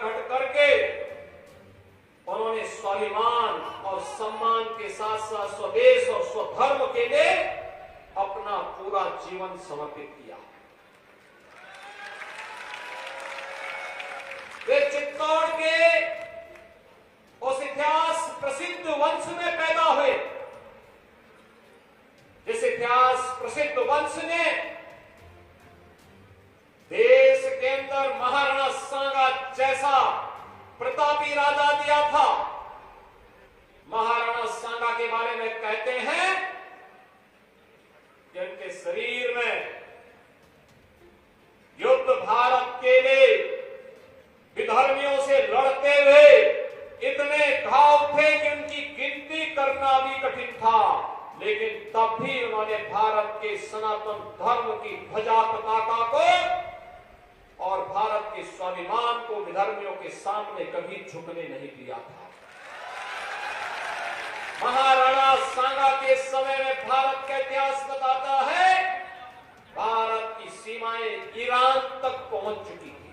घट करके उन्होंने स्वाभिमान और सम्मान के साथ साथ स्वदेश और स्वधर्म के लिए अपना पूरा जीवन समर्पित किया। वे चित्तौड़ के उस इतिहास प्रसिद्ध वंश में पैदा हुए, जिस इतिहास प्रसिद्ध वंश ने देश के अंदर महाराणा सांगा जैसा प्रतापी राजा दिया था। महाराणा सांगा के बारे में कहते हैं कि उनके शरीर में युद्ध भारत के लिए विधर्मियों से लड़ते हुए इतने घाव थे कि उनकी गिनती करना भी कठिन था, लेकिन तब भी उन्होंने भारत के सनातन धर्म की ध्वजा पताका को और भारत के स्वाभिमान को विधर्मियों के सामने कभी झुकने नहीं दिया था। महाराणा सांगा के समय में भारत का इतिहास बताता है भारत की सीमाएं ईरान तक पहुंच चुकी थी।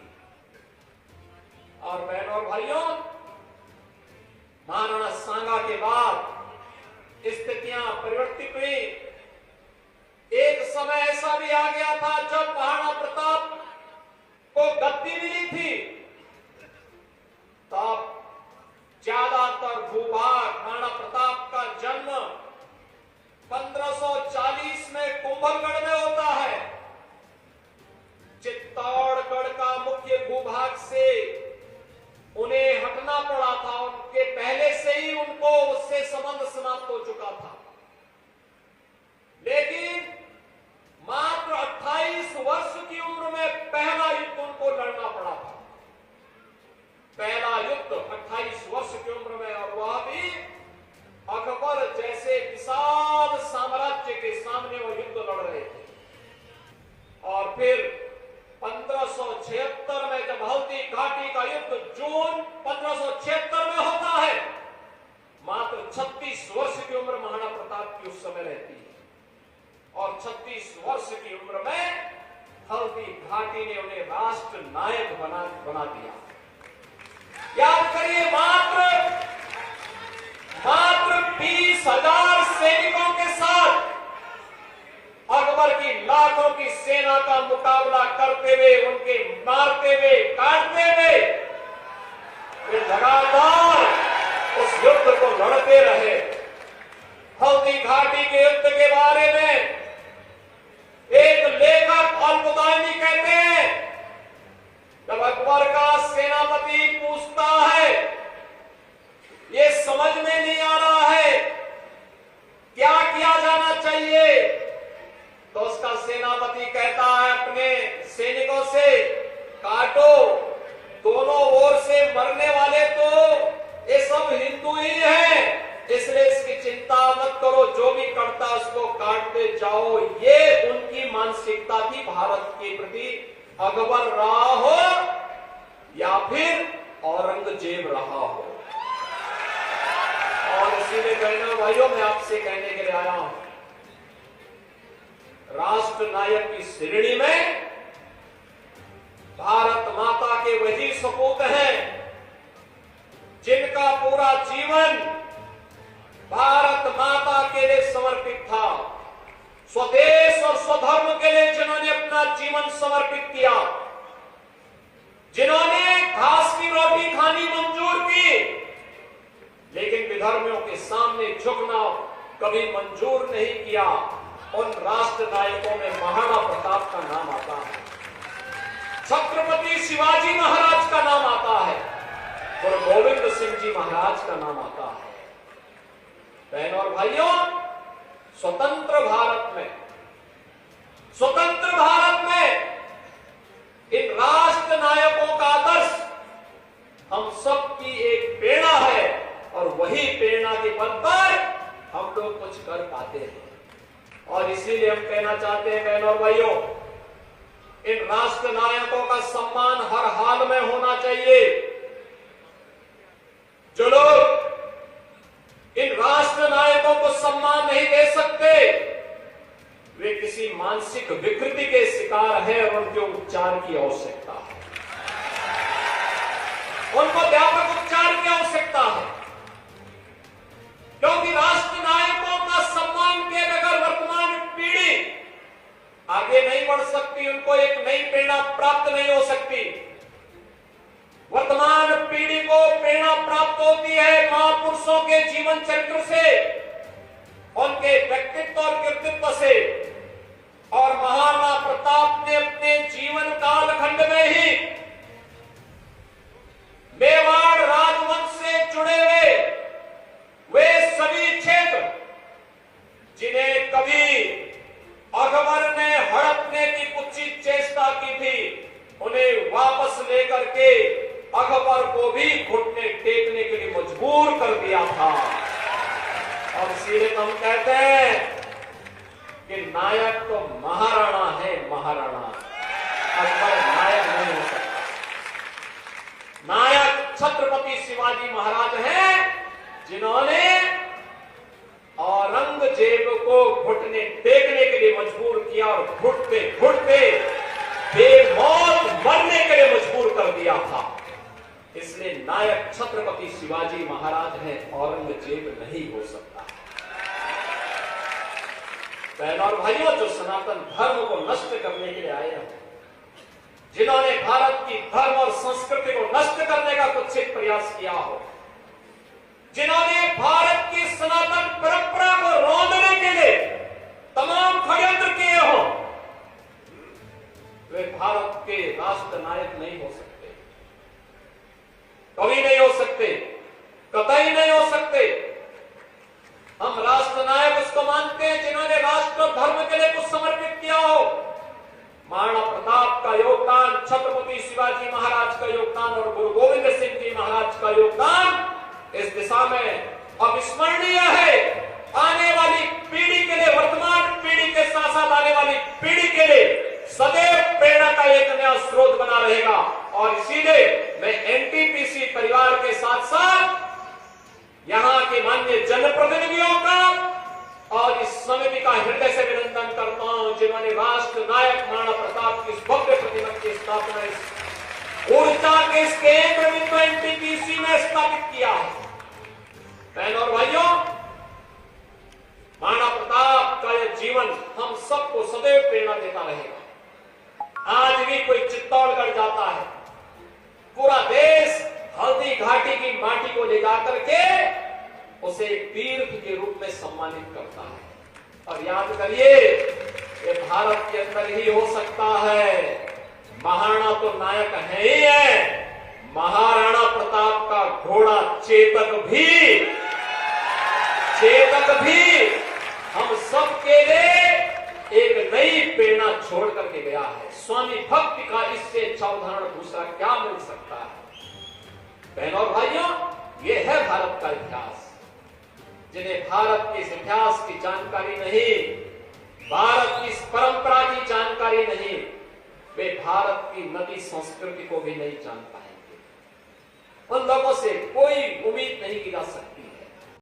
और बहनों और भाइयों, महाराणा सांगा के बाद स्थितियां परिवर्तित हुई। एक समय ऐसा भी आ गया था जब महाराणा प्रताप को गद्दी मिली थी, तब ज्यादातर भूभाग महाराणा प्रताप का जन्म 1540 में कुंभलगढ़ में होता है। चित्तौड़गढ़ का मुख्य भूभाग से उन्हें हटना पड़ा था, उनके पहले से ही उनको उससे संबंध समाप्त हो चुका था। लेकिन मात्र 28 वर्ष की उम्र में पहला युद्ध उनको लड़ना पड़ा था। पहला युद्ध 28 वर्ष की उम्र में, और वह भी अकबर जैसे विशाल साम्राज्य के सामने वो युद्ध लड़ रहे थे। और फिर 1576 में जब हल्दी घाटी का युद्ध जून 1576 में होता है, मात्र 36 वर्ष की उम्र महाराणा प्रताप की उस समय रहती है। और 36 वर्ष की उम्र में हल्दी घाटी ने उन्हें राष्ट्र नायक बना दिया। याद करिए, मात्र 20,000 सैनिकों के साथ अकबर की लाखों की सेना का मुकाबला करते हुए, उनके मारते हुए, काटते हुए वे लगातार उस युद्ध को लड़ते रहे। हल्दी घाटी के युद्ध के बारे में एक लेखक अल-बुदानी कहते हैं, जब अकबर का सेनापति पूछता है ये समझ में नहीं आ रहा है क्या किया जाना चाहिए, तो उसका सेनापति कहता है अपने सैनिकों से, काटो, दोनों ओर से मरने वाले तो ये सब हिंदू ही हैं, इसलिए इसकी चिंता मत करो, जो भी करता उसको काटते जाओ। ये उनकी मानसिकता थी भारत के प्रति, अकबर रहा हो या फिर औरंगजेब रहा हो। और इसीलिए बहनों भाइयों, मैं आपसे कहने के लिए आया हूं, राष्ट्र नायक की श्रेणी में भारत माता के वही सपूत हैं जिनका पूरा जीवन भारत माता के लिए समर्पित था। स्वदेश और स्वधर्म के लिए जिन्होंने अपना जीवन समर्पित किया, जिन्होंने घास की रोटी खानी मंजूर की, लेकिन विधर्मियों के सामने झुकना कभी मंजूर नहीं किया, उन राष्ट्र नायकों में महाराणा प्रताप का नाम आता है, छत्रपति शिवाजी महाराज का नाम आता है, गुरु गोविंद सिंह जी महाराज का नाम आता है। बहनों और भाइयों, स्वतंत्र भारत में इन राष्ट्र नायकों का आदर्श हम सब की एक प्रेरणा है, और वही प्रेरणा के बल पर हम लोग कुछ कर पाते हैं। और इसीलिए हम कहना चाहते हैं बहनों और भाइयों, इन राष्ट्र नायकों का सम्मान हर हाल में होना चाहिए। जो लोग इन राष्ट्र नायकों को सम्मान नहीं दे सकते, वे किसी मानसिक विकृति के शिकार हैं और उनके उपचार की आवश्यकता है। उनको व्यापक उपचार की आवश्यकता है, क्योंकि राष्ट्र नायकों का सम्मान के बगैर वर्तमान पीढ़ी आगे नहीं बढ़ सकती, उनको एक नई प्रेरणा प्राप्त नहीं हो सकती। वर्तमान पीढ़ी को प्रेरणा प्राप्त होती है महापुरुषों के जीवन चरित्र से, उनके व्यक्तित्व और कृतित्व से। और महाराणा प्रताप ने अपने जीवन कालखंड में ही मेवाड़ राजवंश से जुड़े हुए वे सभी क्षेत्र जिन्हें कभी अकबर ने हड़पने की कुत्सित चेष्टा की थी, उन्हें वापस लेकर के अकबर को भी घुटने टेकने के लिए मजबूर कर दिया था। और इसीलिए हम कहते हैं कि नायक तो महाराणा है, महाराणा, अकबर नायक नहीं हो सकता। नायक छत्रपति शिवाजी महाराज हैं, जिन्होंने औरंगजेब को घुटने टेकने के लिए मजबूर किया और घुटते घुटते बेमौत मरने के लिए मजबूर कर दिया था। इसलिए नायक छत्रपति शिवाजी महाराज हैं, औरंगजेब नहीं हो सकता। बहनों और भाइयों, जो सनातन धर्म को नष्ट करने के लिए आए हैं, जिन्होंने भारत की धर्म और संस्कृति को नष्ट करने का कुत्सित प्रयास किया हो, जिन्होंने भारत की सनातन परंपरा को रौंदने के लिए तमाम षड्यंत्र किए हो, वे भारत के राष्ट्र नायक नहीं हो सकते, कभी नहीं हो सकते, कतई नहीं हो सकते। हम राष्ट्र नायक उसको मानते हैं जिन्होंने राष्ट्र और धर्म के लिए कुछ समर्पित किया हो। महाराणा प्रताप का योगदान, छत्रपति शिवाजी महाराज का योगदान और गुरु गोविंद सिंह जी महाराज का योगदान इस दिशा में अविस्मरणीय है। आने वाली पीढ़ी के लिए, वर्तमान पीढ़ी के साथ साथ आने वाली पीढ़ी के लिए सदैव प्रेरणा का एक नया स्रोत बना रहेगा। और इसीलिए मैं एनटीपीसी परिवार के साथ साथ यहां के माननीय जनप्रतिनिधियों का और इस समिति का हृदय से अभिनंदन करता हूं, जिन्होंने राष्ट्र नायक महाराणा प्रताप की भव्य प्रतिमा की स्थापना ऊर्जा के इस केंद्र बिंदु एनटीपीसी में स्थापित किया है। बहनों और भाइयों, महाराणा प्रताप का यह जीवन हम सबको सदैव प्रेरणा देता रहेगा। आज भी कोई चित्तौड़गढ़ जाता है, पूरा देश हल्दी घाटी की माटी को ले जाकर के उसे तीर्थ के रूप में सम्मानित करता है। और याद करिए, ये भारत के अंदर ही हो सकता है। महाराणा तो नायक है ही है, महाराणा प्रताप का घोड़ा चेतक भी हम सब के लिए एक नई प्रेरणा छोड़ करके गया है। स्वामी भक्ति का इससे अच्छा उदाहरण दूसरा क्या मिल सकता है। बहनों और भाइयों, यह है भारत का इतिहास। जिन्हें भारत के इस इतिहास की जानकारी नहीं, भारत की इस परंपरा की जानकारी नहीं, वे भारत की नदी संस्कृति को भी नहीं जान पाएंगे। उन लोगों से कोई उम्मीद नहीं की जा सकती